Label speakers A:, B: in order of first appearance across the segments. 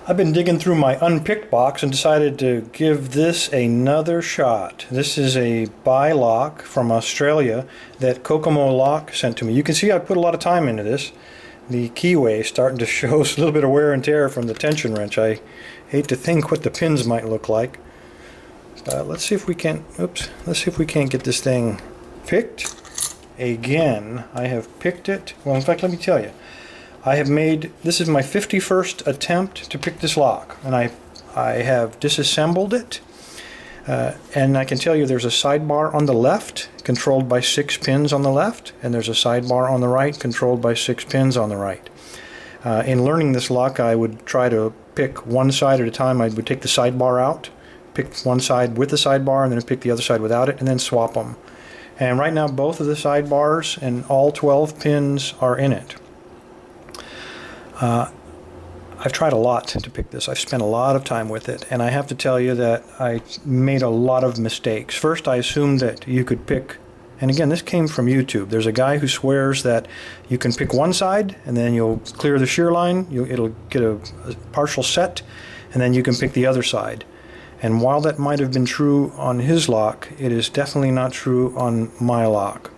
A: I've been digging through my unpicked box and decided to give this another shot. This is a BiLock from Australia that Kokomolock sent to me. You can see I put a lot of time into this. The keyway is starting to show a little bit of wear and tear from the tension wrench. I hate to think what the pins might look like. Let's see if we can get this thing picked. Again, I have picked it. Well, in fact, let me tell you. This is my 51st attempt to pick this lock, and I have disassembled it, and I can tell you there's a sidebar on the left controlled by 6 pins on the left, and there's a sidebar on the right controlled by 6 pins on the right. In learning this lock, I would try to pick one side at a time. I would take the sidebar out, pick one side with the sidebar, and then pick the other side without it, and then swap them. And right now both of the sidebars and all 12 pins are in it. I've tried a lot to pick this. I've spent a lot of time with it, and I have to tell you that I made a lot of mistakes. First, I assumed that you could pick, and again, this came from YouTube. There's a guy who swears that you can pick one side, and then you'll clear the shear line, it'll get a partial set, and then you can pick the other side. And while that might have been true on his lock, it is definitely not true on my lock.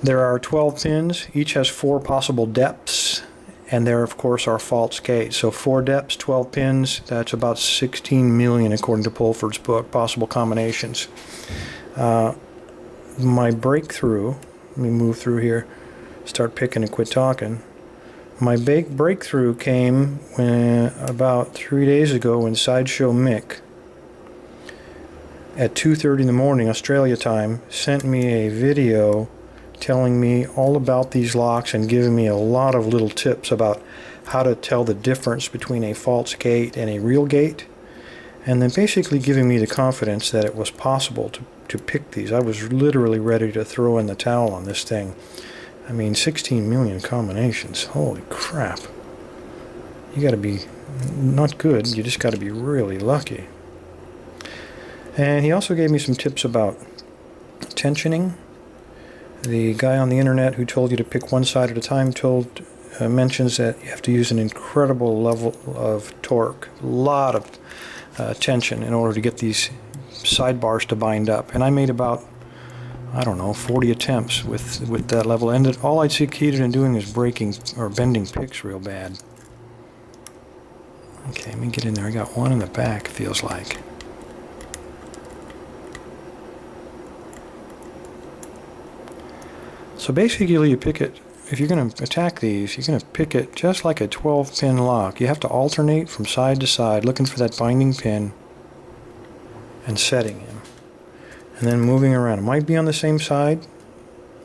A: There are 12 pins. Each has 4 possible depths. And there, of course, are faults gates. So 4 depths, 12 pins, that's about 16 million, according to Pulford's book, possible combinations. My breakthrough, let me move through here, start picking and quit talking. My breakthrough came about 3 days ago when Sideshow Mick, at 2:30 in the morning, Australia time, sent me a video telling me all about these locks and giving me a lot of little tips about how to tell the difference between a false gate and a real gate, and then basically giving me the confidence that it was possible to pick these. I was literally ready to throw in the towel on this thing. I mean, 16 million combinations. Holy crap. You gotta be not good, you just gotta be really lucky. And he also gave me some tips about tensioning. The guy on the internet who told you to pick one side at a time mentions that you have to use an incredible level of torque, a lot of tension in order to get these sidebars to bind up. And I made about, I don't know, 40 attempts with that level. And all I'd succeeded in doing is breaking or bending picks real bad. Okay, let me get in there. I got one in the back, feels like. So basically you pick it, if you're going to attack these, you're going to pick it just like a 12-pin lock. You have to alternate from side to side, looking for that binding pin and setting him. And then moving around. It might be on the same side,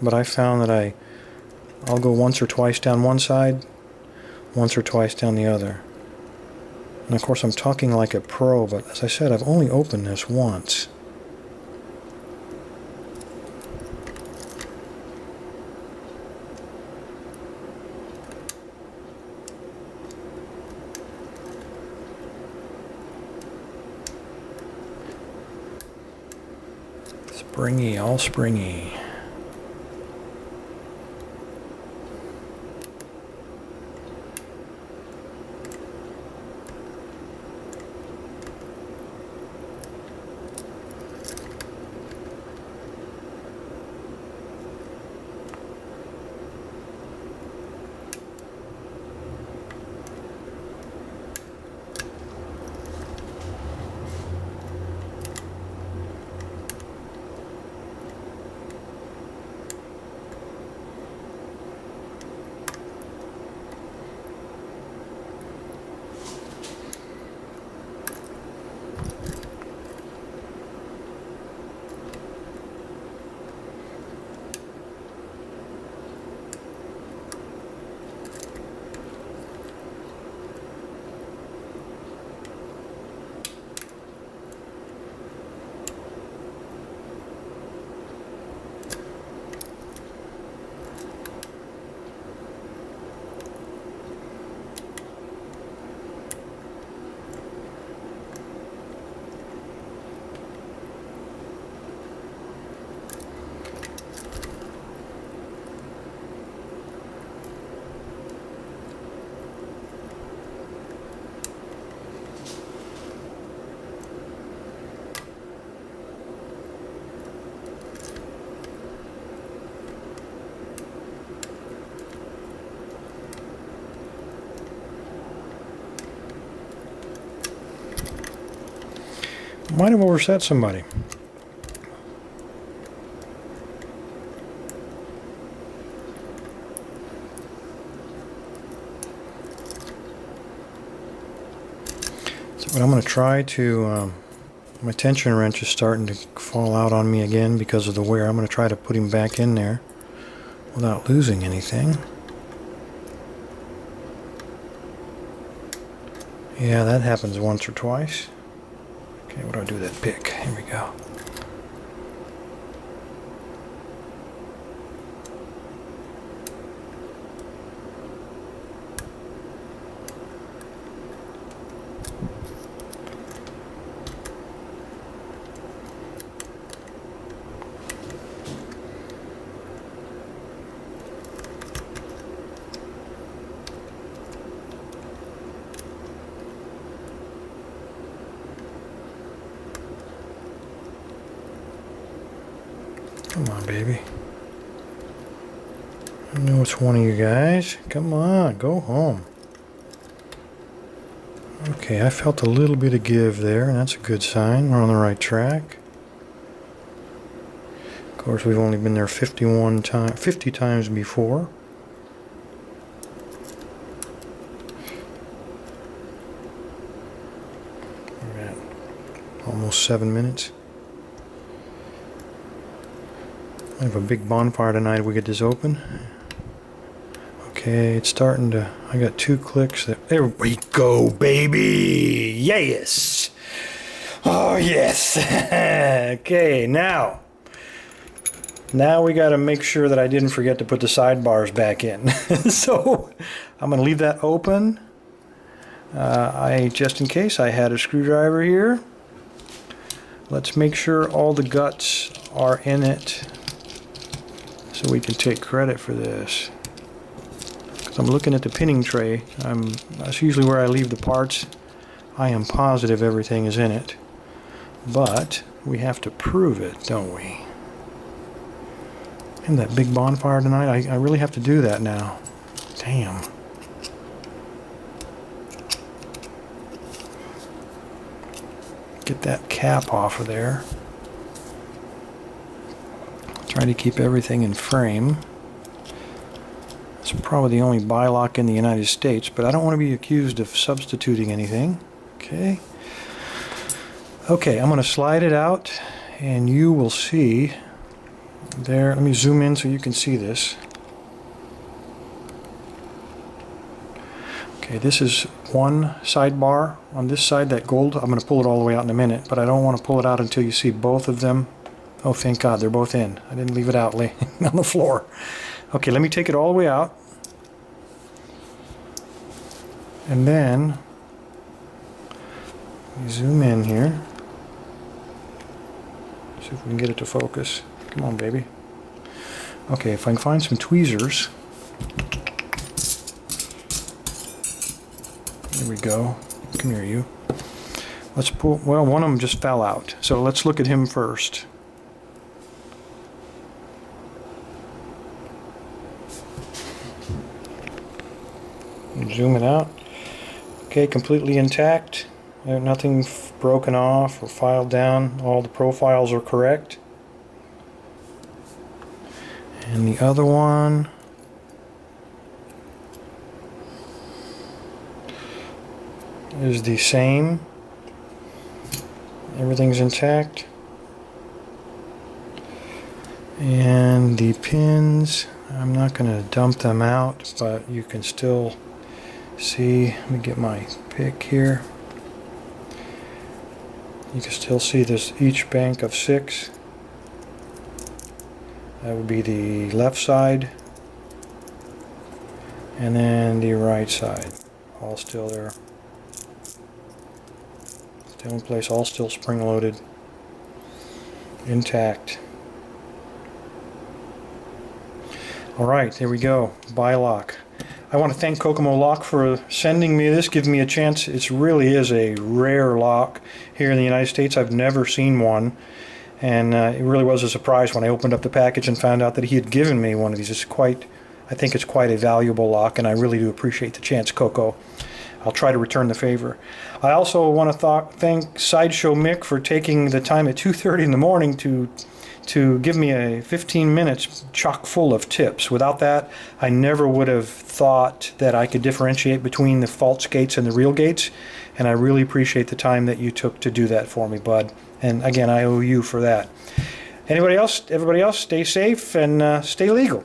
A: but I found that I'll go once or twice down one side, once or twice down the other. And of course I'm talking like a pro, but as I said, I've only opened this once. Springy, all springy. Might have overset somebody. So what I'm going to try to, my tension wrench is starting to fall out on me again because of the wear. I'm going to try to put him back in there without losing anything. Yeah, that happens once or twice. Okay, what do I do with that pick? Here we go. Come on, baby. I know it's one of you guys. Come on, go home. Okay, I felt a little bit of give there, and that's a good sign. We're on the right track. Of course, we've only been there 50 times before. We're at almost 7 minutes. I have a big bonfire tonight if we get this open. Okay, it's starting to... I got 2 clicks. There we go, baby! Yes! Oh, yes! Okay, now we got to make sure that I didn't forget to put the sidebars back in. So, I'm going to leave that open. Just in case, I had a screwdriver here. Let's make sure all the guts are in it, so we can take credit for this. Because I'm looking at the pinning tray. That's usually where I leave the parts. I am positive everything is in it. But we have to prove it, don't we? And that big bonfire tonight, I really have to do that now. Damn. Get that cap off of there. Try to keep everything in frame. It's probably the only BiLock in the United States, but I don't want to be accused of substituting anything. Okay. Okay, I'm going to slide it out, and you will see there. Let me zoom in so you can see this. Okay, this is one sidebar on this side, that gold. I'm going to pull it all the way out in a minute, but I don't want to pull it out until you see both of them. Oh, thank God, they're both in. I didn't leave it out laying on the floor. Okay, let me take it all the way out. And then, zoom in here. See if we can get it to focus. Come on, baby. Okay, if I can find some tweezers. There we go. Come here, you. Let's pull, well, one of them just fell out. So let's look at him first. Zoom it out. Okay, completely intact. Nothing broken off or filed down. All the profiles are correct. And the other one is the same. Everything's intact. And the pins, I'm not going to dump them out, but you can still see. Let me get my pick here. You can still see this each bank of 6. That would be the left side, and then the right side. All still there. Still in place, all still spring loaded. Intact. Alright, there we go. BiLock. I want to thank Kokomolock for sending me this, giving me a chance. It really is a rare lock here in the United States. I've never seen one, and it really was a surprise when I opened up the package and found out that he had given me one of these. I think it's quite a valuable lock, and I really do appreciate the chance, Coco. I'll try to return the favor. I also want to thank Sideshow Mick for taking the time at 2:30 in the morning to give me a 15 minutes chock full of tips. Without that, I never would have thought that I could differentiate between the false gates and the real gates, and I really appreciate the time that you took to do that for me, bud. And again, I owe you for that. Everybody else, stay safe and stay legal.